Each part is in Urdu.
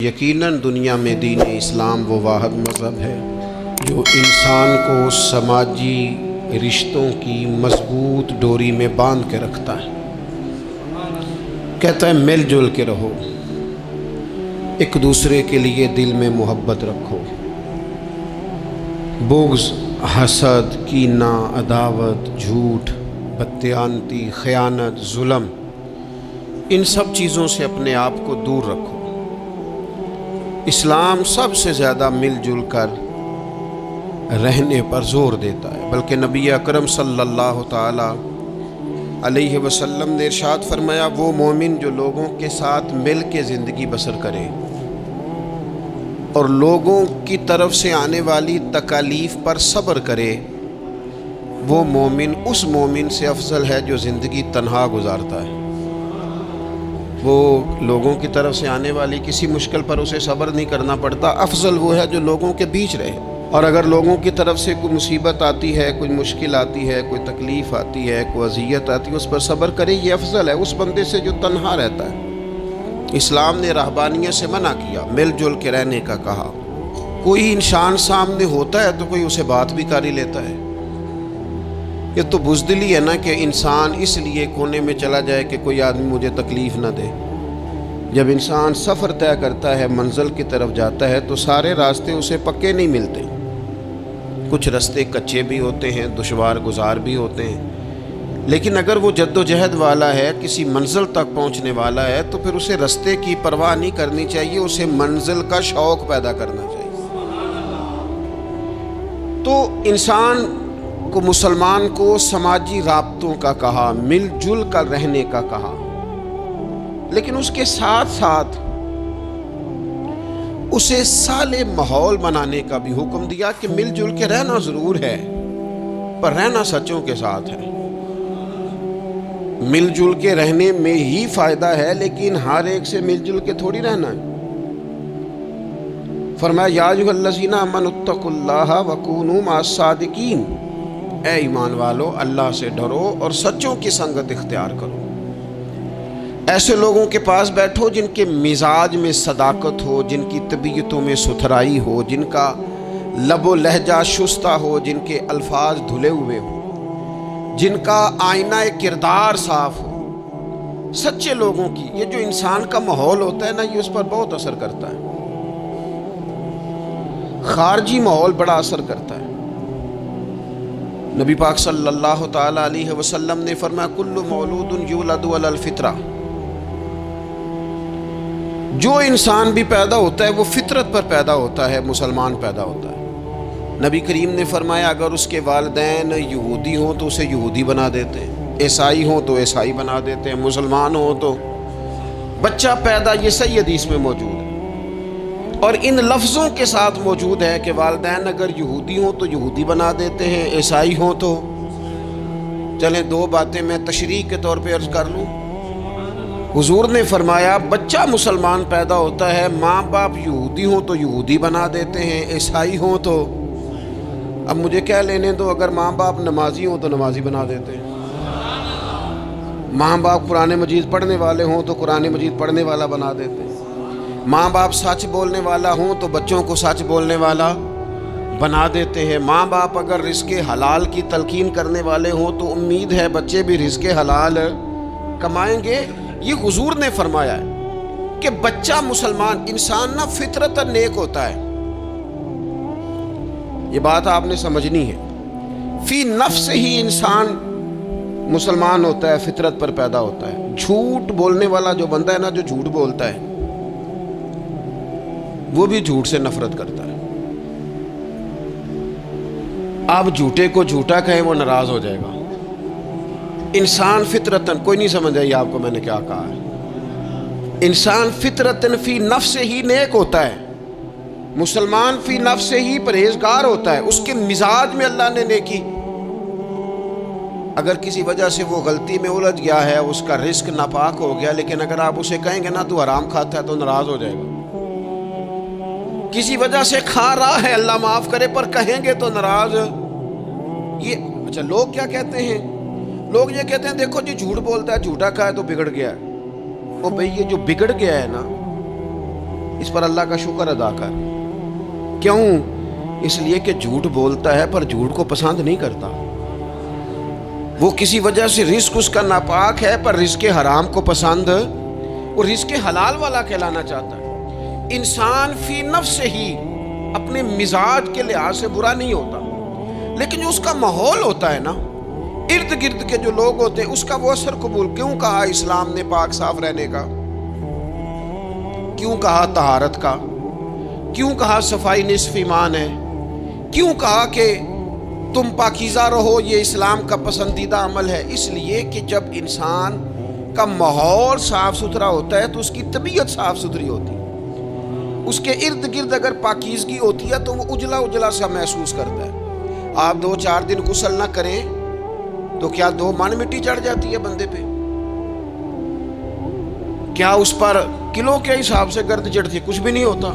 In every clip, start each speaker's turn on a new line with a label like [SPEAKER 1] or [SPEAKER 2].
[SPEAKER 1] یقیناً دنیا میں دین اسلام وہ واحد مذہب ہے جو انسان کو سماجی رشتوں کی مضبوط ڈوری میں باندھ کے رکھتا ہے۔ کہتا ہے مل جل کے رہو، ایک دوسرے کے لیے دل میں محبت رکھو، بغض، حسد، کینہ، عداوت، جھوٹ، بددیانتی، خیانت، ظلم، ان سب چیزوں سے اپنے آپ کو دور رکھو۔ اسلام سب سے زیادہ مل جل کر رہنے پر زور دیتا ہے، بلکہ نبی اکرم صلی اللہ تعالی علیہ وسلم نے ارشاد فرمایا، وہ مومن جو لوگوں کے ساتھ مل کے زندگی بسر کرے اور لوگوں کی طرف سے آنے والی تکالیف پر صبر کرے، وہ مومن اس مومن سے افضل ہے جو زندگی تنہا گزارتا ہے۔ وہ لوگوں کی طرف سے آنے والی کسی مشکل پر اسے صبر نہیں کرنا پڑتا، افضل وہ ہے جو لوگوں کے بیچ رہے۔ اور اگر لوگوں کی طرف سے کوئی مصیبت آتی ہے، کوئی مشکل آتی ہے، کوئی تکلیف آتی ہے، کوئی اذیت آتی ہے، اس پر صبر کرے، یہ افضل ہے اس بندے سے جو تنہا رہتا ہے۔ اسلام نے رہبانیت سے منع کیا، مل جل کے رہنے کا کہا۔ کوئی انسان سامنے ہوتا ہے تو کوئی اسے بات بھی کر ہی لیتا ہے۔ یہ تو بزدلی ہے نا کہ انسان اس لیے کونے میں چلا جائے کہ کوئی آدمی مجھے تکلیف نہ دے۔ جب انسان سفر طے کرتا ہے، منزل کی طرف جاتا ہے، تو سارے راستے اسے پکے نہیں ملتے، کچھ راستے کچے بھی ہوتے ہیں، دشوار گزار بھی ہوتے ہیں، لیکن اگر وہ جد و جہد والا ہے، کسی منزل تک پہنچنے والا ہے، تو پھر اسے راستے کی پرواہ نہیں کرنی چاہیے، اسے منزل کا شوق پیدا کرنا چاہیے۔ تو انسان کو، مسلمان کو سماجی رابطوں کا کہا، مل جل کر رہنے کا کہا، لیکن اس کے ساتھ ساتھ اسے صالح ماحول بنانے کا بھی حکم دیا کہ مل جل کے رہنا ضرور ہے، پر رہنا سچوں کے ساتھ ہے۔ مل جل کے رہنے میں ہی فائدہ ہے، لیکن ہر ایک سے مل جل کے تھوڑی رہنا ہے۔ فرمایا یا ایھا الذین آمنوا اتقوا اللہ وکونوا مع الصادقین، اے ایمان والو اللہ سے ڈرو اور سچوں کی سنگت اختیار کرو۔ ایسے لوگوں کے پاس بیٹھو جن کے مزاج میں صداقت ہو، جن کی طبیعتوں میں ستھرائی ہو، جن کا لب و لہجہ شستہ ہو، جن کے الفاظ دھلے ہوئے ہو، جن کا آئینہ کردار صاف ہو۔ سچے لوگوں کی یہ جو انسان کا ماحول ہوتا ہے نا، یہ اس پر بہت اثر کرتا ہے۔ خارجی ماحول بڑا اثر کرتا ہے۔ نبی پاک صلی اللہ تعالی علیہ وسلم نے فرمایا، کل مولود یولد علی الفطرہ، جو انسان بھی پیدا ہوتا ہے وہ فطرت پر پیدا ہوتا ہے، مسلمان پیدا ہوتا ہے۔ نبی کریم نے فرمایا، اگر اس کے والدین یہودی ہوں تو اسے یہودی بنا دیتے ہیں، عیسائی ہوں تو عیسائی بنا دیتے ہیں، مسلمان ہوں تو بچہ پیدا، یہ صحیح حدیث میں موجود ہے۔ اور ان لفظوں کے ساتھ موجود ہے کہ والدین اگر یہودی ہوں تو یہودی بنا دیتے ہیں، عیسائی ہوں تو۔ چلیں دو باتیں میں تشریح کے طور پہ عرض کر لوں۔ حضور نے فرمایا، بچہ مسلمان پیدا ہوتا ہے، ماں باپ یہودی ہوں تو یہودی بنا دیتے ہیں، عیسائی ہوں تو۔ اب مجھے کیا لینے دو، اگر ماں باپ نمازی ہوں تو نمازی بنا دیتے ہیں، ماں باپ قرآن مجید پڑھنے والے ہوں تو قرآن مجید پڑھنے والا بنا دیتے ہیں، ماں باپ سچ بولنے والا ہوں تو بچوں کو سچ بولنے والا بنا دیتے ہیں، ماں باپ اگر رزق حلال کی تلقین کرنے والے ہوں تو امید ہے بچے بھی رزق حلال کمائیں گے۔ یہ حضور نے فرمایا ہے کہ بچہ مسلمان، انسان نہ فطرتاً نیک ہوتا ہے۔ یہ بات آپ نے سمجھنی ہے، فی نفس ہی انسان مسلمان ہوتا ہے، فطرت پر پیدا ہوتا ہے۔ جھوٹ بولنے والا جو بندہ ہے نا، جو جھوٹ بولتا ہے، وہ بھی جھوٹ سے نفرت کرتا ہے۔ آپ جھوٹے کو جھوٹا کہیں وہ ناراض ہو جائے گا۔ انسان فطرتاً، کوئی نہیں سمجھ آئی آپ کو میں نے کیا کہا ہے؟ انسان فطرتاً فی نفس ہی نیک ہوتا ہے، مسلمان فی نفس ہی پرہیزگار ہوتا ہے، اس کے مزاج میں اللہ نے نیکی۔ اگر کسی وجہ سے وہ غلطی میں الجھ گیا ہے، اس کا رزق ناپاک ہو گیا، لیکن اگر آپ اسے کہیں گے نا تو حرام کھاتا ہے تو ناراض ہو جائے گا۔ کسی وجہ سے کھا رہا ہے، اللہ معاف کرے، پر کہیں گے تو ناراض۔ یہ اچھا لوگ کیا کہتے ہیں؟ لوگ یہ کہتے ہیں دیکھو جی جھوٹ بولتا ہے، جھوٹا کھائے تو بگڑ گیا ہے۔ او بھئی یہ جو بگڑ گیا ہے نا، اس پر اللہ کا شکر ادا کر. کیوں؟ اس لیے کہ جھوٹ بولتا ہے پر جھوٹ کو پسند نہیں کرتا. وہ کسی وجہ سے رزق اس کا ناپاک ہے پر رزق حرام کو پسند اور رزق حلال والا کہلانا چاہتا ہے. انسان فی نفس ہی اپنے مزاج کے لحاظ سے برا نہیں ہوتا، لیکن جو اس کا ماحول ہوتا ہے نا، ارد گرد کے جو لوگ ہوتے ہیں، اس کا وہ اثر قبول. کیوں کہا اسلام نے پاک صاف رہنے کا؟ کیوں کہا طہارت کا؟ کیوں کہا صفائی نصف ایمان ہے؟ کیوں کہا کہ تم پاکیزہ رہو، یہ اسلام کا پسندیدہ عمل ہے؟ اس لیے کہ جب انسان کا ماحول صاف ستھرا ہوتا ہے تو اس کی طبیعت صاف ستھری ہوتی ہے. اس کے ارد گرد اگر پاکیزگی ہوتی ہے تو وہ اجلا اجلا سا محسوس کرتا ہے. آپ 2-4 دن غسل نہ کریں تو کیا 2 من مٹی چڑھ جاتی ہے بندے پہ؟ کیا اس پر کلو کے حساب سے گرد چڑھتی ہے؟ کچھ بھی نہیں ہوتا.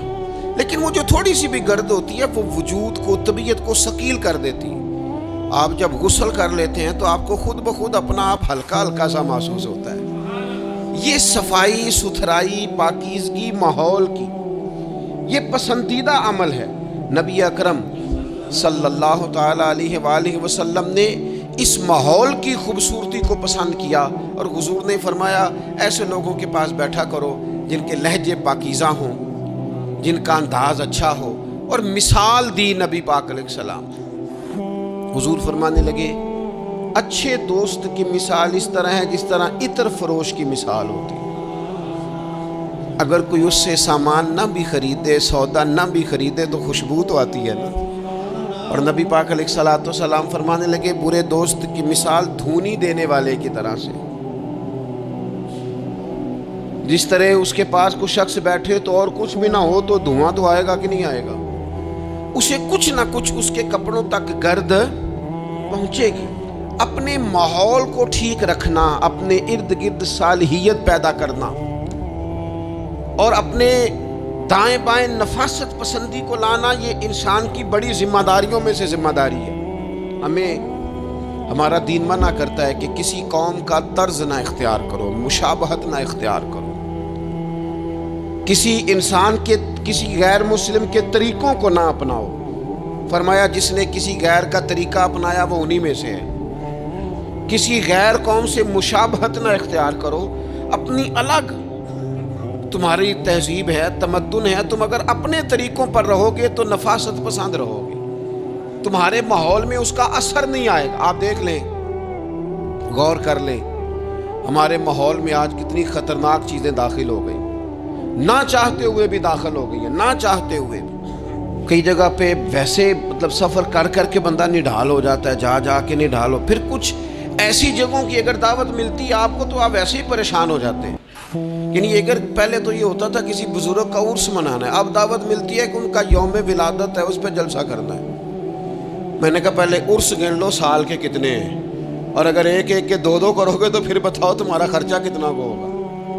[SPEAKER 1] لیکن وہ جو تھوڑی سی بھی گرد ہوتی ہے وہ وجود کو، طبیعت کو ثقیل کر دیتی ہے. آپ جب غسل کر لیتے ہیں تو آپ کو خود بخود اپنا آپ ہلکا ہلکا سا محسوس ہوتا ہے. یہ صفائی ستھرائی پاکیزگی ماحول کی یہ پسندیدہ عمل ہے. نبی اکرم صلی اللہ تعالی علیہ وآلہ وسلم نے اس ماحول کی خوبصورتی کو پسند کیا اور حضور نے فرمایا ایسے لوگوں کے پاس بیٹھا کرو جن کے لہجے پاکیزہ ہوں، جن کا انداز اچھا ہو. اور مثال دی نبی پاک علیہ السلام. حضور فرمانے لگے اچھے دوست کی مثال اس طرح ہے جس طرح عطر فروش کی مثال ہوتی ہے. اگر کوئی اس سے سامان نہ بھی خریدے، سودا نہ بھی خریدے تو خوشبو تو آتی ہے نا. اور نبی پاک علیہ الصلوۃ والسلام فرمانے لگے برے دوست کی مثال دھونی دینے والے کی طرح سے. جس طرح اس کے پاس کوئی شخص بیٹھے تو اور کچھ بھی نہ ہو تو دھواں تو آئے گا کہ نہیں آئے گا، اسے کچھ نہ کچھ اس کے کپڑوں تک گرد پہنچے گی. اپنے ماحول کو ٹھیک رکھنا، اپنے ارد گرد صالحیت پیدا کرنا اور اپنے دائیں بائیں نفاست پسندی کو لانا، یہ انسان کی بڑی ذمہ داریوں میں سے ذمہ داری ہے. ہمیں ہمارا دین منع کرتا ہے کہ کسی قوم کا طرز نہ اختیار کرو، مشابہت نہ اختیار کرو، کسی انسان کے، کسی غیر مسلم کے طریقوں کو نہ اپناؤ. فرمایا جس نے کسی غیر کا طریقہ اپنایا وہ انہی میں سے ہے. کسی غیر قوم سے مشابہت نہ اختیار کرو، اپنی الگ تمہاری تہذیب ہے، تمدن ہے، تم اگر اپنے طریقوں پر رہو گے تو نفاست پسند رہو گے، تمہارے ماحول میں اس کا اثر نہیں آئے گا. آپ دیکھ لیں، غور کر لیں، ہمارے ماحول میں آج کتنی خطرناک چیزیں داخل ہو گئی، نہ چاہتے ہوئے بھی داخل ہو گئی ہیں، نہ چاہتے ہوئے بھی. کئی جگہ پہ ویسے مطلب سفر کر کر کے بندہ نڈھال ہو جاتا ہے، جا جا کے نڈھال ہو. پھر کچھ ایسی جگہوں کی اگر دعوت ملتی ہے آپ کو تو آپ ویسے ہی پریشان ہو جاتے ہیں. یعنی اگر پہلے تو یہ ہوتا تھا کسی بزرگ کا عرس منانا ہے، اب دعوت ملتی ہے کہ ان کا یوم ولادت ہے، اس پہ جلسہ کرنا ہے. میں نے کہا پہلے عرس گن لو سال کے کتنے ہیں، اور اگر ایک ایک کے 2 کرو گے تو پھر بتاؤ تمہارا خرچہ کتنا کو ہوگا،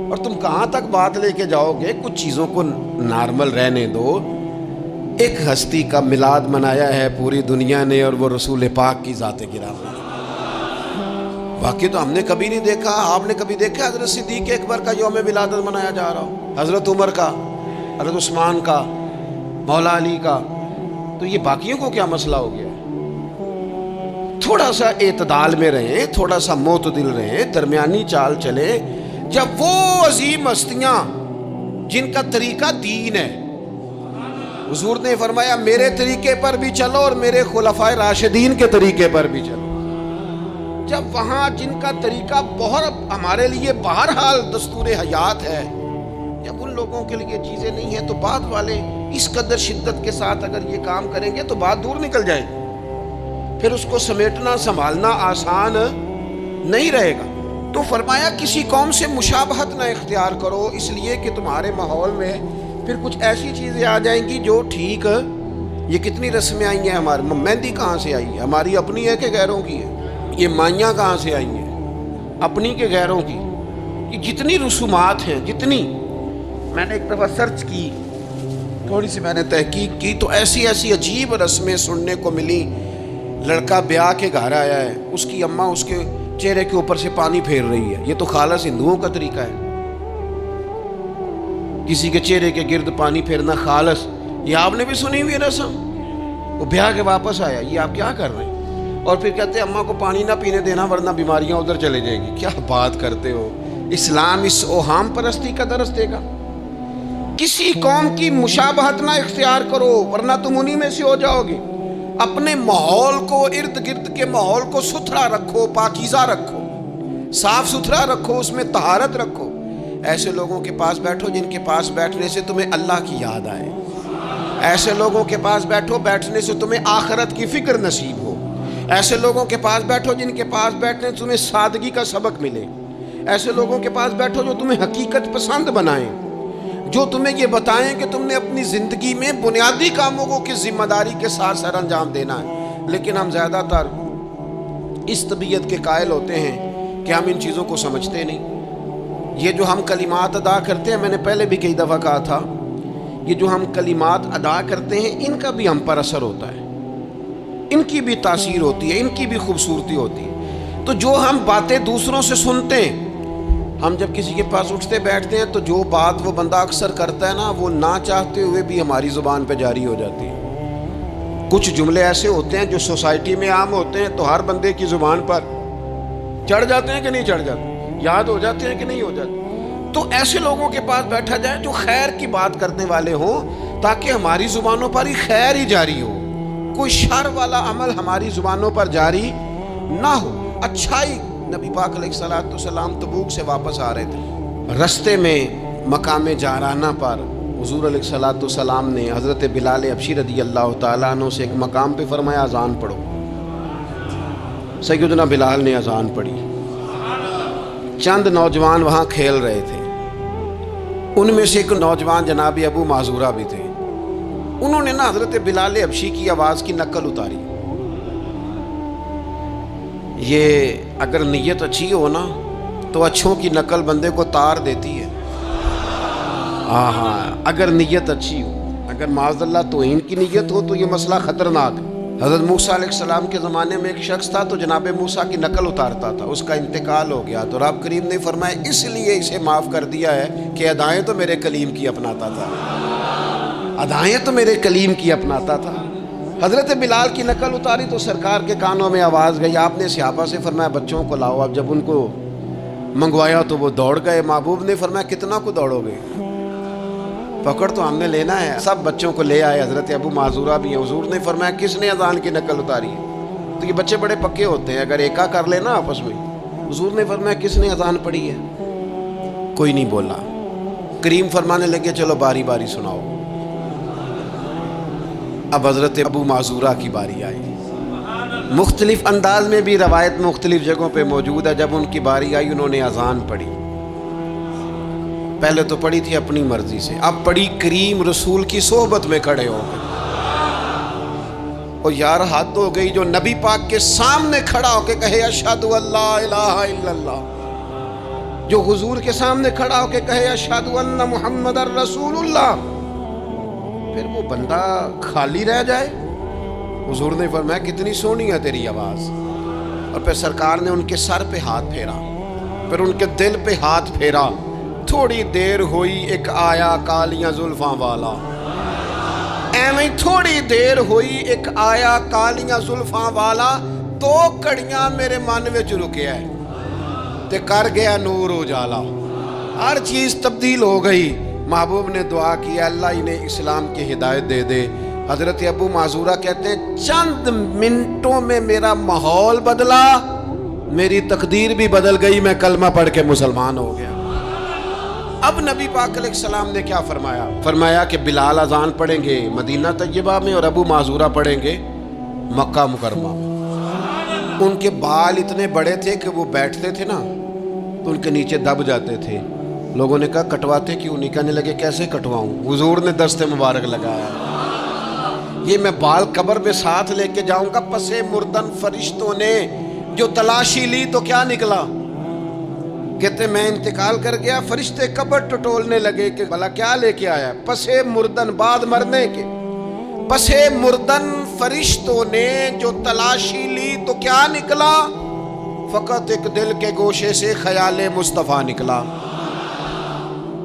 [SPEAKER 1] اور تم کہاں تک بات لے کے جاؤ گے. کچھ چیزوں کو نارمل رہنے دو. ایک ہستی کا میلاد منایا ہے پوری دنیا نے اور وہ رسول پاک کی ذات گرامی. باقی تو ہم نے کبھی نہیں دیکھا. آپ نے کبھی دیکھا حضرت صدیق اکبر کا یوم ولادت منایا جا رہا ہو، حضرت عمر کا، حضرت عثمان کا، مولا علی کا؟ تو یہ باقیوں کو کیا مسئلہ ہو گیا؟ تھوڑا سا اعتدال میں رہیں، تھوڑا سا معتدل رہیں، درمیانی چال چلیں. جب وہ عظیم ہستیاں جن کا طریقہ دین ہے، حضور نے فرمایا میرے طریقے پر بھی چلو اور میرے خلفائے راشدین کے طریقے پر بھی چلو. جب وہاں جن کا طریقہ بہت ہمارے لیے بہرحال دستور حیات ہے، جب ان لوگوں کے لیے چیزیں نہیں ہیں تو بعد والے اس قدر شدت کے ساتھ اگر یہ کام کریں گے تو بات دور نکل جائے گی. پھر اس کو سمیٹنا سنبھالنا آسان نہیں رہے گا. تو فرمایا کسی قوم سے مشابہت نہ اختیار کرو، اس لیے کہ تمہارے ماحول میں پھر کچھ ایسی چیزیں آ جائیں گی جو ٹھیک. یہ کتنی رسمیں آئی ہیں ہماری. مہندی کہاں سے آئی ہے؟ ہماری اپنی ہے کہ غیروں کی ہے؟ یہ مائیاں کہاں سے آئی ہیں؟ اپنی کے غیروں کی؟ یہ جتنی رسومات ہیں، جتنی میں نے ایک دفعہ سرچ کی، تھوڑی سی میں نے تحقیق کی تو ایسی ایسی عجیب رسمیں سننے کو ملی. لڑکا بیاہ کے گھر آیا ہے، اس کی اماں اس کے چہرے کے اوپر سے پانی پھیر رہی ہے. یہ تو خالص ہندوؤں کا طریقہ ہے. کسی کے چہرے کے گرد پانی پھیرنا خالص، یہ آپ نے بھی سنی ہوئی رسم؟ وہ بیاہ کے واپس آیا، یہ آپ کیا کر رہے ہیں؟ اور پھر کہتے ہیں اماں کو پانی نہ پینے دینا ورنہ بیماریاں ادھر چلے جائیں گی۔ کیا بات کرتے ہو؟ اسلام اس اوہام پرستی کا درس دے گا؟ کسی قوم کی مشابہت نہ اختیار کرو ورنہ تم انہی میں سے ہو جاؤ گے۔ اپنے ماحول کو، ارد گرد کے ماحول کو ستھرا رکھو، پاکیزہ رکھو، صاف ستھرا رکھو، اس میں طہارت رکھو۔ ایسے لوگوں کے پاس بیٹھو جن کے پاس بیٹھنے سے تمہیں اللہ کی یاد آئے، ایسے لوگوں کے پاس بیٹھو بیٹھنے سے تمہیں آخرت کی فکر نصیب ہو، ایسے لوگوں کے پاس بیٹھو جن کے پاس بیٹھنے سے تمہیں سادگی کا سبق ملے، ایسے لوگوں کے پاس بیٹھو جو تمہیں حقیقت پسند بنائیں، جو تمہیں یہ بتائیں کہ تم نے اپنی زندگی میں بنیادی کاموں کو کس ذمہ داری کے ساتھ سر انجام دینا ہے۔ لیکن ہم زیادہ تر اس طبیعت کے قائل ہوتے ہیں کہ ہم ان چیزوں کو سمجھتے نہیں۔ یہ جو ہم کلمات ادا کرتے ہیں، میں نے پہلے بھی کئی دفعہ کہا تھا، یہ جو ہم کلمات ادا کرتے ہیں ان کا بھی ہم پر اثر ہوتا ہے، ان کی بھی تاثیر ہوتی ہے، ان کی بھی خوبصورتی ہوتی ہے۔ تو جو ہم باتیں دوسروں سے سنتے ہیں، ہم جب کسی کے پاس اٹھتے بیٹھتے ہیں تو جو بات وہ بندہ اکثر کرتا ہے نا، وہ نہ چاہتے ہوئے بھی ہماری زبان پہ جاری ہو جاتی ہے۔ کچھ جملے ایسے ہوتے ہیں جو سوسائٹی میں عام ہوتے ہیں تو ہر بندے کی زبان پر چڑھ جاتے ہیں کہ نہیں چڑھ جاتے، یاد ہو جاتے ہیں کہ نہیں ہو جاتے۔ تو ایسے لوگوں کے پاس بیٹھا جائے جو خیر کی بات کرنے والے ہوں، تاکہ ہماری زبانوں پر ہی خیر ہی جاری ہو، کوئی شر والا عمل ہماری زبانوں پر جاری نہ ہو، اچھائی۔ نبی پاک علیہ الصلوۃ والسلام تبوک سے واپس آ رہے تھے، رستے میں مقام جارانہ پر حضور علیہ الصلوۃ والسلام نے حضرت بلال حبشی رضی اللہ تعالیٰ عنہ سے ایک مقام پہ فرمایا اذان پڑھو۔ سیدنا بلال نے اذان پڑھی، چند نوجوان وہاں کھیل رہے تھے، ان میں سے ایک نوجوان جناب ابو معذورہ بھی تھے، انہوں نے نا حضرت بلال حبشی کی آواز کی نقل اتاری۔ یہ اگر نیت اچھی ہو نا تو اچھوں کی نقل بندے کو تار دیتی ہے۔ ہاں، اگر نیت اچھی ہو، اگر معاذ اللہ توہین کی نیت ہو تو یہ مسئلہ خطرناک ہے۔ حضرت موسیٰ علیہ السلام کے زمانے میں ایک شخص تھا تو جناب موسیٰ کی نقل اتارتا تھا، اس کا انتقال ہو گیا تو رب کریم نے فرمایا اس لیے اسے معاف کر دیا ہے کہ ادائیں تو میرے کلیم کی اپناتا تھا، ادائیں تو میرے کلیم کی اپناتا تھا۔ حضرت بلال کی نقل اتاری تو سرکار کے کانوں میں آواز گئی، آپ نے صحابہ سے فرمایا بچوں کو لاؤ۔ اب جب ان کو منگوایا تو وہ دوڑ گئے، محبوب نے فرمایا کتنا کو دوڑو گے، پکڑ تو ہم نے لینا ہے۔ سب بچوں کو لے آئے، حضرت ابو معذورہ بھی ہیں۔ حضور نے فرمایا کس نے اذان کی نقل اتاری ہے؟ تو یہ بچے بڑے پکے ہوتے ہیں، اگر ایکا کر لینا آپس میں۔ حضور نے فرمایا کس نے اذان پڑھی ہے؟ کوئی نہیں بولا۔ کریم فرمانے لگے چلو باری باری سناؤ۔ اب حضرت ابو معذورہ کی باری آئی، مختلف انداز میں بھی روایت مختلف جگہوں پہ موجود ہے۔ جب ان کی باری آئی انہوں نے اذان پڑھی، پہلے تو پڑھی تھی اپنی مرضی سے، اب پڑھی کریم رسول کی صحبت میں کھڑے ہو گئے۔ اور یار حد ہو گئی جو نبی پاک کے سامنے کھڑا ہو کے کہے اشہد ان لا الہ الا اللہ، جو حضور کے سامنے کھڑا ہو کے کہے اشہد ان محمد رسول اللہ، پھر وہ بندہ خالی رہ جائے؟ حضور نے فرمایا کتنی سونی ہے تیری آواز۔ اور پھر سرکار نے ان کے سر پہ ہاتھ پھیرا، پھر ان کے دل پہ ہاتھ پھیرا۔ تھوڑی دیر ہوئی ایک آیا کالیاں زلفاں والا، ایویں تھوڑی دیر ہوئی ایک آیا کالیاں زلفاں والا، دو کڑیاں میرے من وچ رکیا ہے تے کر گیا نور اجالا۔ ہر چیز تبدیل ہو گئی۔ محبوب نے دعا کی اللہ انہیں اسلام کی ہدایت دے دے۔ حضرت ابو معذورہ کہتے ہیں چند منٹوں میں میرا ماحول بدلا، میری تقدیر بھی بدل گئی، میں کلمہ پڑھ کے مسلمان ہو گیا۔ اب نبی پاک علیہ السلام نے کیا فرمایا؟ فرمایا کہ بلال اذان پڑھیں گے مدینہ طیبہ میں اور ابو معذورہ پڑھیں گے مکہ مکرمہ میں۔ ان کے بال اتنے بڑے تھے کہ وہ بیٹھتے تھے نا تو ان کے نیچے دب جاتے تھے۔ لوگوں نے کہا کٹواتے کیوں نہیں؟ کہنے لگے کیسے کٹواؤں؟ حضور نے دست مبارک لگایا، یہ میں بال قبر میں ساتھ لے کے جاؤں گا۔ پسے مردن فرشتوں نے جو تلاشی لی تو کیا نکلا؟ کہتے میں انتقال کر گیا، فرشتے قبر ٹٹولنے لگے کہ بھلا کیا لے کے آیا؟ پسے مردن، بعد مرنے کے پسے مردن فرشتوں نے جو تلاشی لی تو کیا نکلا؟ فقط ایک دل کے گوشے سے خیال مصطفیٰ نکلا۔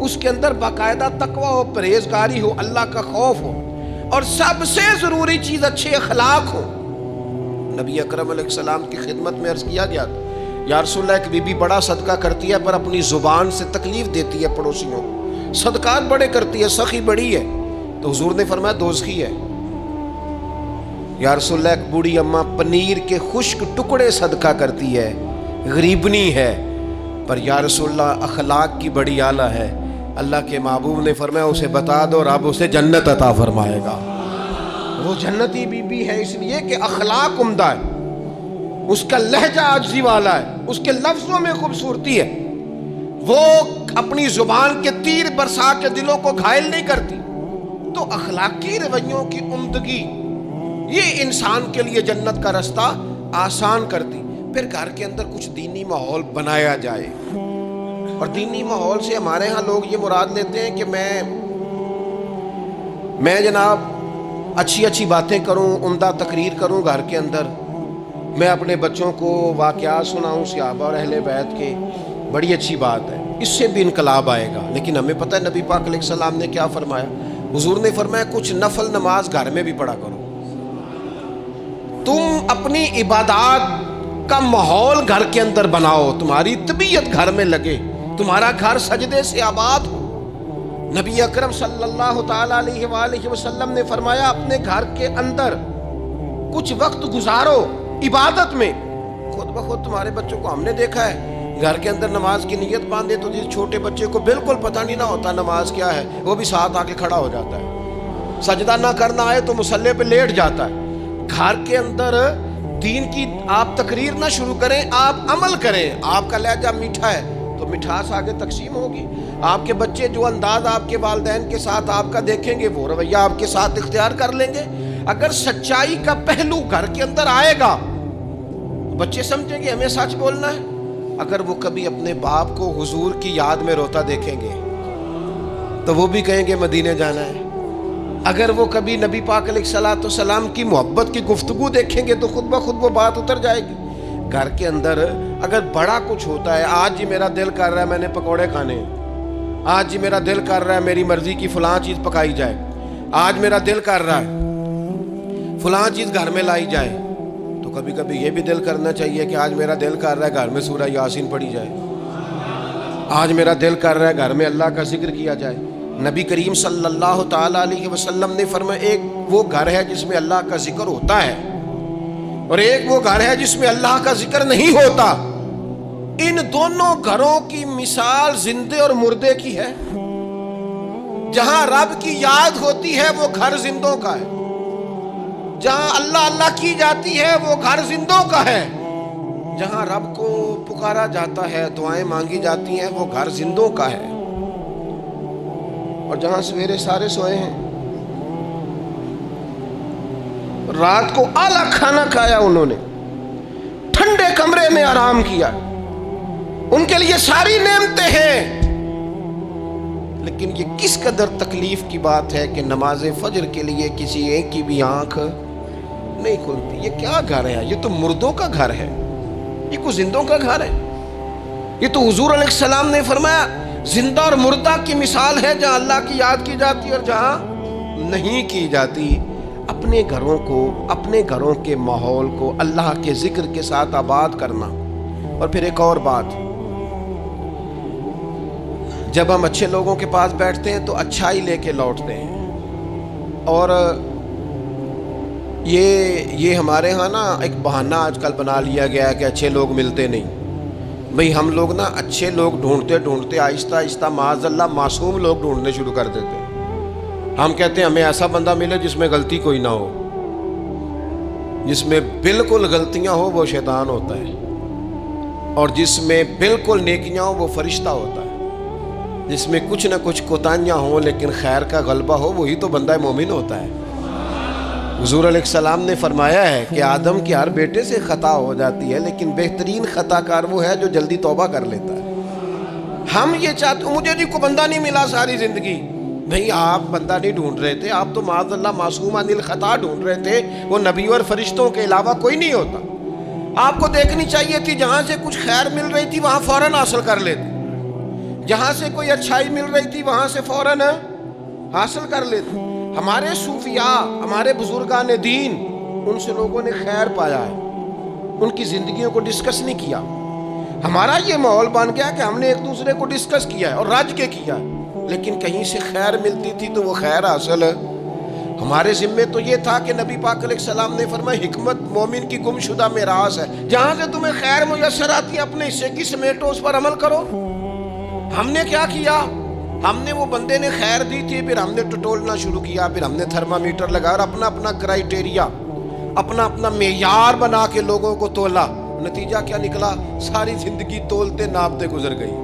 [SPEAKER 1] اس کے اندر باقاعدہ تقوی ہو، پرہیزگاری ہو، اللہ کا خوف ہو، اور سب سے ضروری چیز اچھے اخلاق ہو۔ نبی اکرم علیہ السلام کی خدمت میں عرض کیا گیا تھا، یا رسول اللہ ایک بی بی بڑا صدقہ کرتی ہے پر اپنی زبان سے تکلیف دیتی ہے پڑوسیوں کو، صدقات بڑے کرتی ہے، سخی بڑی ہے، تو حضور نے فرمایا دوزخی ہے۔ یا رسول اللہ ایک بوڑھی اماں پنیر کے خشک ٹکڑے صدقہ کرتی ہے، غریبنی ہے، پر یا رسول اللہ اخلاق کی بڑی اعلیٰ ہے، اللہ کے محبوب نے فرمایا اسے بتا دو رب اسے جنت عطا فرمائے گا۔ وہ جنتی بی بی ہے اس لیے کہ اخلاق عمدہ ہے، اس کا لہجہ عاجزی والا ہے، اس کے لفظوں میں خوبصورتی ہے، وہ اپنی زبان کے تیر برسا کے دلوں کو گھائل نہیں کرتی۔ تو اخلاقی رویوں کی عمدگی یہ انسان کے لیے جنت کا رستہ آسان کرتی۔ پھر گھر کے اندر کچھ دینی ماحول بنایا جائے، اور دینی ماحول سے ہمارے ہاں لوگ یہ مراد لیتے ہیں کہ میں جناب اچھی باتیں کروں، عمدہ تقریر کروں گھر کے اندر، میں اپنے بچوں کو واقعات سناؤں صحابہ اور اہل بیت کے، بڑی اچھی بات ہے، اس سے بھی انقلاب آئے گا۔ لیکن ہمیں پتہ ہے نبی پاک علیہ السلام نے کیا فرمایا؟ حضور نے فرمایا کچھ نفل نماز گھر میں بھی پڑھا کرو۔ تم اپنی عبادات کا ماحول گھر کے اندر بناؤ، تمہاری طبیعت گھر میں لگے، تمہارا گھر سجدے سے آباد ہو۔ نبی اکرم صلی اللہ تعالی علیہ وآلہ وسلم نے فرمایا اپنے گھر کے اندر کچھ وقت گزارو عبادت میں۔ خود بخود تمہارے بچوں کو ہم نے دیکھا ہے گھر کے اندر نماز کی نیت باندھے تو جس چھوٹے بچے کو بالکل پتہ نہیں نہ ہوتا نماز کیا ہے، وہ بھی ساتھ آ کے کھڑا ہو جاتا ہے، سجدہ نہ کرنا آئے تو مصلی پہ لیٹ جاتا ہے۔ گھر کے اندر دین کی آپ تقریر نہ شروع کریں، آپ عمل کریں۔ آپ کا لہجہ میٹھا ہے تو مٹھاس آگے تقسیم ہوگی۔ آپ کے بچے جو انداز آپ کے والدین کے ساتھ آپ کا دیکھیں گے وہ رویہ آپ کے ساتھ اختیار کر لیں گے۔ اگر سچائی کا پہلو گھر کے اندر آئے گا بچے سمجھیں گے ہمیں سچ بولنا ہے۔ اگر وہ کبھی اپنے باپ کو حضور کی یاد میں روتا دیکھیں گے تو وہ بھی کہیں گے مدینے جانا ہے۔ اگر وہ کبھی نبی پاک علیہ الصلوۃ والسلام کی محبت کی گفتگو دیکھیں گے تو خود بخود وہ بات اتر جائے گی۔ گھر کے اندر اگر بڑا کچھ ہوتا ہے، آج جی میرا دل کر رہا ہے میں نے پکوڑے کھانے ہیں، آج جی میرا دل کر رہا ہے میری مرضی کی فلاں چیز پکائی جائے، آج میرا دل کر رہا ہے فلاں چیز گھر میں لائی جائے، تو کبھی کبھی یہ بھی دل کرنا چاہیے کہ آج میرا دل کر رہا ہے گھر میں سورہ یاسین پڑھی جائے، آج میرا دل کر رہا ہے گھر میں اللہ کا ذکر کیا جائے۔ نبی کریم صلی اللہ تعالی علیہ وسلم نے فرمایا ایک وہ گھر ہے جس میں اللہ کا ذکر ہوتا ہے اور ایک وہ گھر ہے جس میں اللہ کا ذکر نہیں ہوتا۔ ان دونوں گھروں کی مثال زندے اور مردے کی ہے۔ جہاں رب کی یاد ہوتی ہے وہ گھر زندوں کا ہے، جہاں اللہ اللہ کی جاتی ہے وہ گھر زندوں کا ہے، جہاں رب کو پکارا جاتا ہے دعائیں مانگی جاتی ہیں وہ گھر زندوں کا ہے۔ اور جہاں سویرے سارے سوئے ہیں، رات کو اعلیٰ کھانا کھایا، انہوں نے ٹھنڈے کمرے میں آرام کیا، ان کے لیے ساری نعمتیں ہیں، لیکن یہ کس قدر تکلیف کی بات ہے کہ نماز فجر کے لیے کسی ایک کی بھی آنکھ نہیں کھلتی۔ یہ کیا گھر ہے؟ یہ تو مردوں کا گھر ہے، یہ کوئی زندوں کا گھر ہے؟ یہ تو حضور علیہ السلام نے فرمایا زندہ اور مردہ کی مثال ہے، جہاں اللہ کی یاد کی جاتی اور جہاں نہیں کی جاتی۔ اپنے گھروں کو، اپنے گھروں کے ماحول کو اللہ کے ذکر کے ساتھ آباد کرنا۔ اور پھر ایک اور بات، جب ہم اچھے لوگوں کے پاس بیٹھتے ہیں تو اچھائی لے کے لوٹتے ہیں، اور یہ ہمارے ہاں نا ایک بہانہ آج کل بنا لیا گیا ہے کہ اچھے لوگ ملتے نہیں۔ بھئی ہم لوگ نا اچھے لوگ ڈھونڈتے ڈھونڈتے آہستہ آہستہ معاذ اللہ معصوم لوگ ڈھونڈنے شروع کر دیتے ہیں۔ ہم کہتے ہیں ہمیں ایسا بندہ ملے جس میں غلطی کوئی نہ ہو، جس میں بالکل غلطیاں ہو وہ شیطان ہوتا ہے، اور جس میں بالکل نیکیاں ہو وہ فرشتہ ہوتا ہے، جس میں کچھ نہ کچھ کوتاہیاں ہوں لیکن خیر کا غلبہ ہو وہی تو بندہ مومن ہوتا ہے۔ حضور علیہ السلام نے فرمایا ہے کہ آدم کے ہر بیٹے سے خطا ہو جاتی ہے، لیکن بہترین خطا کار وہ ہے جو جلدی توبہ کر لیتا ہے۔ ہم یہ چاہتے، مجھے جی کو بندہ نہیں ملا ساری زندگی، نہیں آپ بندہ نہیں ڈھونڈ رہے تھے، آپ تو معاذ اللہ معصوم عن الخطا ڈھونڈ رہے تھے، وہ نبیوں اور فرشتوں کے علاوہ کوئی نہیں ہوتا۔ آپ کو دیکھنی چاہیے تھی جہاں سے کچھ خیر مل رہی تھی وہاں فوراً حاصل کر لیتے، جہاں سے کوئی اچھائی مل رہی تھی وہاں سے فوراً حاصل کر لیتے. ہمارے صوفیاء، ہمارے بزرگان دین، ان سے لوگوں نے خیر پایا ہے، ان کی زندگیوں کو ڈسکس نہیں کیا. ہمارا یہ ماحول بن گیا کہ ہم نے ایک دوسرے کو ڈسکس کیا ہے اور رج کے کیا ہے، لیکن کہیں سے خیر ملتی تھی تو وہ خیر حاصل ہمارے ذمے تو یہ تھا کہ نبی پاک علیہ السلام نے فرمایا حکمت مومن کی گم شدہ میراث ہے. جہاں سے تمہیں خیر میسر آتی ہے اپنے حصے کی سمیٹو، اس پر عمل کرو. ہم نے کیا کیا؟ ہم نے، وہ بندے نے خیر دی تھی، پھر ہم نے ٹٹولنا شروع کیا، پھر ہم نے تھرمامیٹر لگا اور اپنا اپنا کرائیٹیریا، اپنا اپنا معیار بنا کے لوگوں کو تولا. نتیجہ کیا نکلا؟ ساری زندگی تولتے ناپتے گزر گئی.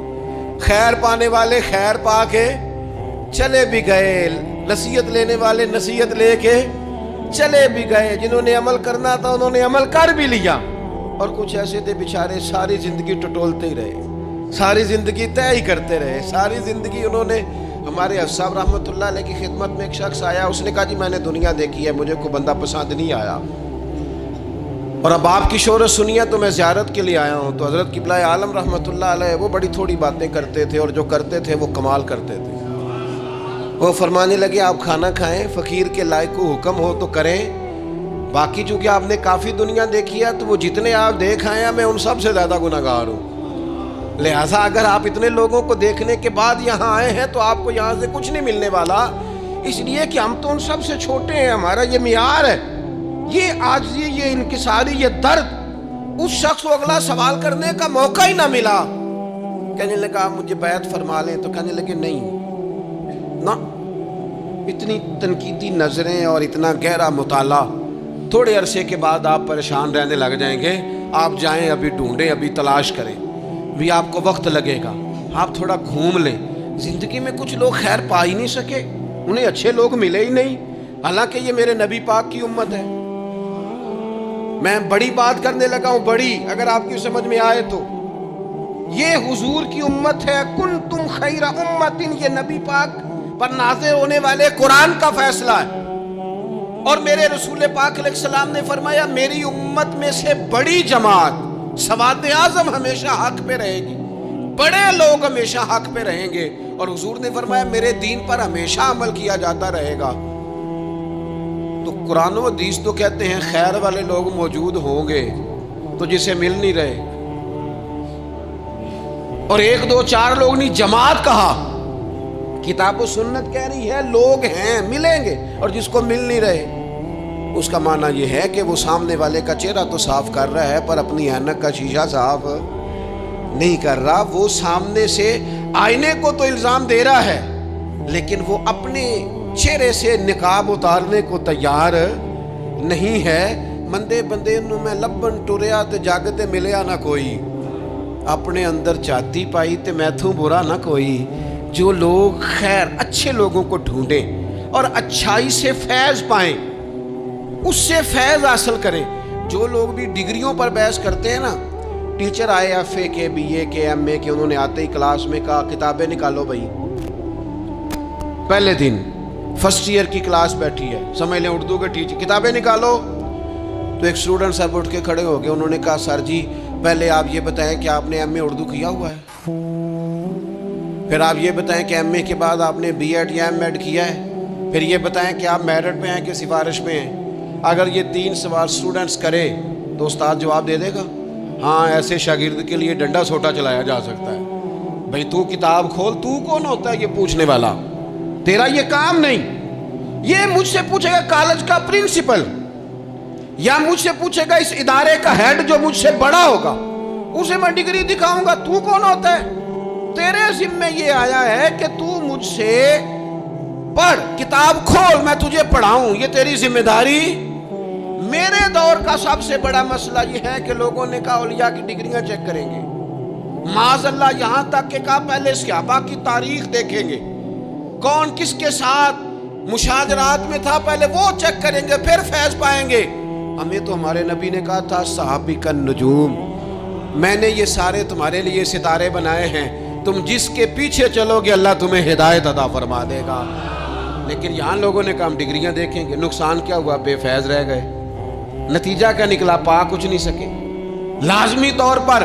[SPEAKER 1] خیر پانے والے خیر پا کے چلے بھی گئے، نصیحت لینے والے نصیحت لے کے چلے بھی گئے، جنہوں نے عمل کرنا تھا انہوں نے عمل کر بھی لیا، اور کچھ ایسے تھے بیچارے ساری زندگی ٹٹولتے ہی رہے، ساری زندگی طے ہی کرتے رہے، ساری زندگی انہوں نے. ہمارے حضرت صاحب رحمۃ اللہ علیہ کی خدمت میں ایک شخص آیا، اس نے کہا جی میں نے دنیا دیکھی ہے، مجھے کوئی بندہ پسند نہیں آیا، اور اب آپ کی شہرت سنی ہے تو میں زیارت کے لیے آیا ہوں. تو حضرت قبلہ عالم رحمۃ اللہ علیہ وہ بڑی تھوڑی باتیں کرتے تھے، اور جو کرتے تھے وہ کمال کرتے تھے. وہ فرمانے لگے آپ کھانا کھائیں، فقیر کے لائق کو حکم ہو تو کریں، باقی چونکہ آپ نے کافی دنیا دیکھی ہے تو وہ جتنے آپ دیکھ آئے ہیں میں ان سب سے زیادہ گناہگار ہوں، لہٰذا اگر آپ اتنے لوگوں کو دیکھنے کے بعد یہاں آئے ہیں تو آپ کو یہاں سے کچھ نہیں ملنے والا، اس لیے کہ ہم تو ان سب سے چھوٹے ہیں، ہمارا یہ معیار ہے. یہ عاجزی، یہ انکساری، یہ درد اس شخص کو اگلا سوال کرنے کا موقع ہی نہ ملا. کہنے لگا مجھے بیعت فرما لیں، تو کہنے لگے نہیں نہ، اتنی تنقیدی نظریں اور اتنا گہرا مطالعہ، تھوڑے عرصے کے بعد آپ پریشان رہنے لگ جائیں گے. آپ جائیں، ابھی ڈھونڈیں، ابھی تلاش کریں، بھی آپ کو وقت لگے گا. آپ تھوڑا گھوم لیں. زندگی میں کچھ لوگ خیر پا ہی نہیں سکے، انہیں اچھے لوگ ملے ہی نہیں، حالانکہ یہ میرے نبی پاک کی امت ہے. میں بڑی بات کرنے لگا ہوں، بڑی، اگر آپ کی سمجھ میں آئے تو یہ حضور کی امت ہے. کنتم خیر امت، یہ نبی پاک پر نازل ہونے والے قرآن کا فیصلہ ہے. اور میرے رسول پاک علیہ السلام نے فرمایا میری امت میں سے بڑی جماعت، سواد اعظم ہمیشہ حق پہ رہے گی، بڑے لوگ ہمیشہ حق پہ رہیں گے. اور حضور نے فرمایا میرے دین پر ہمیشہ عمل کیا جاتا رہے گا. تو قرآن و حدیث تو کہتے ہیں خیر والے لوگ موجود ہوں گے، تو جسے مل نہیں رہے، اور ایک دو چار لوگ نہیں، جماعت کہا. کتاب و سنت کہہ رہی ہے لوگ ہیں، ملیں گے، اور جس کو مل نہیں رہے اس کا معنی یہ ہے کہ وہ سامنے والے کا چہرہ تو صاف کر رہا ہے پر اپنی اینک کا شیشہ صاف نہیں کر رہا. وہ سامنے سے آئینے کو تو الزام دے رہا ہے، لیکن وہ اپنے چہرے سے نقاب اتارنے کو تیار نہیں ہے. مندے بندے نو میں لبن ٹریا تے جاگتے ملیا نہ کوئی، اپنے اندر چاہتی پائی تے میتھوں برا نہ کوئی. جو لوگ خیر، اچھے لوگوں کو ڈھونڈیں اور اچھائی سے فیض پائیں، اس سے فیض حاصل کریں. جو لوگ بھی ڈگریوں پر بحث کرتے ہیں نا، ٹیچر آئے ایف اے کے، بی اے کے، ایم اے کے، انہوں نے آتے ہی کلاس میں کہا کتابیں نکالو بھائی. پہلے دن فرسٹ ایئر کی کلاس بیٹھی ہے، سمجھ لیں اردو کے ٹیچر، کتابیں نکالو. تو ایک اسٹوڈنٹ صاحب اٹھ کے کھڑے ہو گئے، انہوں نے کہا سر جی پہلے آپ یہ بتائیں کہ آپ نے ایم اے اردو کیا ہوا ہے، پھر آپ یہ بتائیں کہ ایم اے کے بعد آپ نے بی ایڈ یا ایم ایڈ کیا ہے، پھر یہ بتائیں کہ آپ میرٹ پہ ہیں کہ سفارش پہ ہیں. اگر یہ 3 سوال اسٹوڈنٹس کرے تو استاد جواب دے دے گا ہاں ایسے شاگرد کے لیے ڈنڈا سوٹا چلایا جا سکتا ہے. بھئی تو کتاب کھول، تو کون ہوتا ہے یہ پوچھنے والا؟ تیرا یہ کام نہیں. یہ مجھ سے پوچھے گا کالج کا پرنسپل، یا مجھ سے پوچھے گا اس ادارے کا ہیڈ جو مجھ سے بڑا ہوگا، اسے میں ڈگری دکھاؤں گا. تو کون ہوتا ہے؟ تیرے ذمہ یہ آیا ہے کہ تو مجھ سے پڑھ، کتاب کھول، میں تجھے پڑھاؤں، یہ تیری ذمہ داری. میرے دور کا سب سے بڑا مسئلہ یہ ہے کہ لوگوں نے کہا اولیاء کی ڈگریاں چیک کریں گے، معاذ اللہ یہاں تک کہ کہا پہلے صحابہ کی تاریخ دیکھیں گے، کون کس کے ساتھ مشاجرات میں تھا، پہلے وہ چیک کریں گے پھر فیض پائیں گے. ہمیں تو ہمارے نبی نے کہا تھا صحابی کا نجوم، میں نے یہ سارے تمہارے لیے ستارے بنائے ہیں، تم جس کے پیچھے چلو گے اللہ تمہیں ہدایت عطا فرما دے گا. لیکن یہاں لوگوں نے کہا ہم ڈگریاں دیکھیں گے. نقصان کیا ہوا؟ بے فیض رہ گئے. نتیجہ کیا نکلا؟ پا کچھ نہیں سکے. لازمی طور پر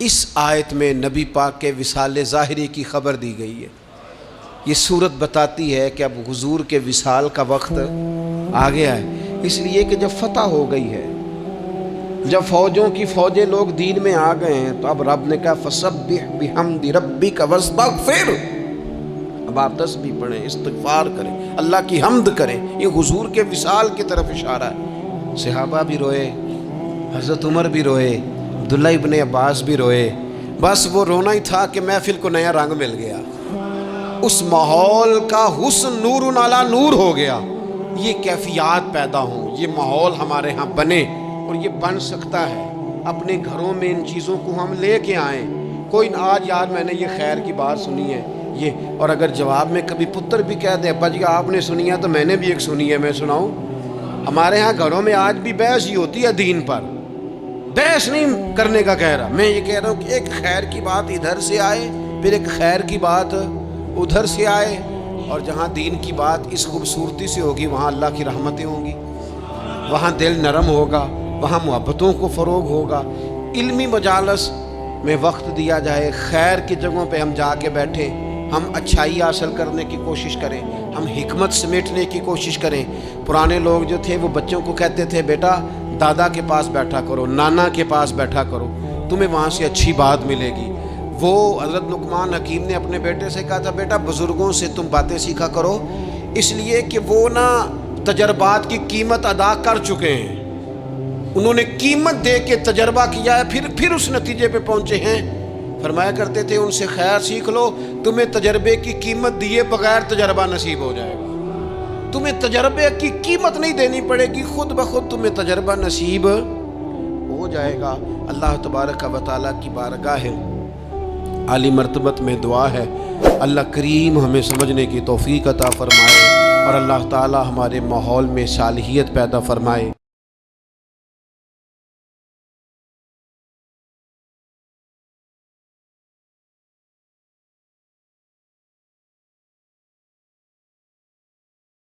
[SPEAKER 1] اس آیت میں نبی پاک کے وصال ظاہری کی خبر دی گئی ہے۔ یہ صورت بتاتی ہے کہ اب حضور کے وصال کا وقت آ گیا ہے، اس لیے کہ جب فتح ہو گئی ہے، جب فوجوں کی فوجیں لوگ دین میں آ گئے ہیں، تو اب رب نے کہا فسبح بحمد ربک واستغفر، اب آپ تسبیح پڑھیں، استغفار کریں، اللہ کی حمد کریں۔ یہ حضور کے وصال کی طرف اشارہ ہے۔ صحابہ بھی روئے، حضرت عمر بھی روئے، عبداللہ ابن عباس بھی روئے، بس وہ رونا ہی تھا کہ محفل کو نیا رنگ مل گیا، اس ماحول کا حسن نور علی نور ہو گیا، یہ کیفیات پیدا ہوں، یہ ماحول ہمارے ہاں بنے، اور یہ بن سکتا ہے۔ اپنے گھروں میں ان چیزوں کو ہم لے کے آئیں۔ کوئی آج یار میں نے یہ خیر کی بات سنی ہے یہ، اور اگر جواب میں کبھی پتر بھی کہہ دے ابا جی آپ نے سنی ہے تو میں نے بھی ایک سنی ہے، میں سناؤں؟ ہمارے ہاں گھروں میں آج بھی بحث ہی ہوتی ہے دین پر، بحث نہیں کرنے کا کہہ رہا، میں یہ کہہ رہا ہوں کہ ایک خیر کی بات ادھر سے آئے، پھر ایک خیر کی بات ادھر سے آئے، اور جہاں دین کی بات اس خوبصورتی سے ہوگی وہاں اللہ کی رحمتیں ہوں گی، وہاں دل نرم ہوگا، وہاں محبتوں کو فروغ ہوگا۔ علمی مجالس میں وقت دیا جائے، خیر کی جگہوں پہ ہم جا کے بیٹھیں، ہم اچھائی حاصل کرنے کی کوشش کریں، ہم حکمت سمیٹنے کی کوشش کریں۔ پرانے لوگ جو تھے وہ بچوں کو کہتے تھے بیٹا دادا کے پاس بیٹھا کرو، نانا کے پاس بیٹھا کرو، تمہیں وہاں سے اچھی بات ملے گی۔ وہ حضرت لقمان حکیم نے اپنے بیٹے سے کہا تھا بیٹا بزرگوں سے تم باتیں سیکھا کرو، اس لیے کہ وہ نا تجربات کی قیمت ادا کر چکے ہیں، انہوں نے قیمت دے کے تجربہ کیا ہے، پھر اس نتیجے پہ پہنچے ہیں۔ فرمایا کرتے تھے ان سے خیر سیکھ لو، تمہیں تجربے کی قیمت دیے بغیر تجربہ نصیب ہو جائے گا، تمہیں تجربے کی قیمت نہیں دینی پڑے گی، خود بخود تمہیں تجربہ نصیب ہو جائے گا۔ اللہ تبارک و تعالیٰ کی بارگاہ عالی مرتبت میں دعا ہے اللہ کریم ہمیں سمجھنے کی توفیق عطا فرمائے، اور اللہ تعالیٰ ہمارے ماحول میں صالحیت پیدا فرمائے۔